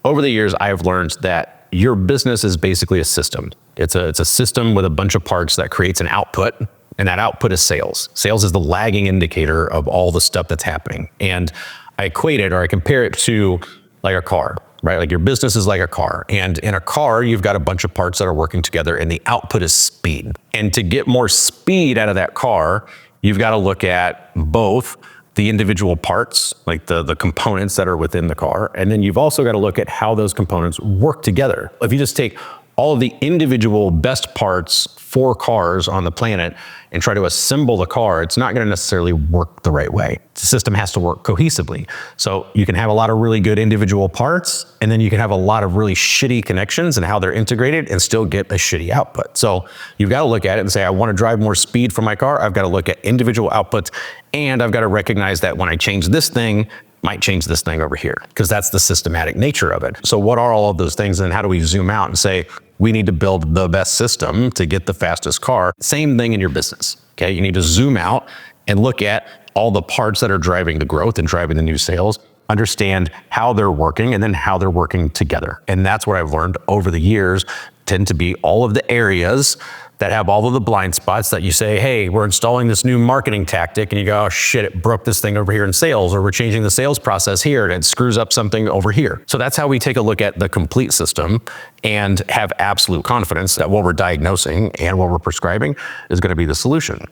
over the years, I've learned that your business is basically a system. It's a system with a bunch of parts that creates an output, and that output is sales. Sales is the lagging indicator of all the stuff that's happening. And I equate it, or I compare it to like a car, right? Like your business is like a car. And in a car, you've got a bunch of parts that are working together, and the output is speed. And to get more speed out of that car, you've got to look at both the individual parts, like the components that are within the car. And then you've also got to look at how those components work together. If you just take all of the individual best parts for cars on the planet and try to assemble the car, it's not going to necessarily work the right way. The system has to work cohesively. So you can have a lot of really good individual parts, and then you can have a lot of really shitty connections and how they're integrated and still get a shitty output. So you've got to look at it and say, I want to drive more speed for my car. I've got to look at individual outputs, and I've got to recognize that when I change this thing, might change this thing over here, because that's the systematic nature of it. So what are all of those things, and how do we zoom out and say, we need to build the best system to get the fastest car? Same thing in your business, okay? You need to zoom out and look at all the parts that are driving the growth and driving the new sales, understand how they're working, and then how they're working together. And that's what I've learned over the years tend to be all of the areas that have all of the blind spots that you say, hey, we're installing this new marketing tactic, and you go, oh shit, it broke this thing over here in sales, or we're changing the sales process here and it screws up something over here. So that's how we take a look at the complete system and have absolute confidence that what we're diagnosing and what we're prescribing is going to be the solution.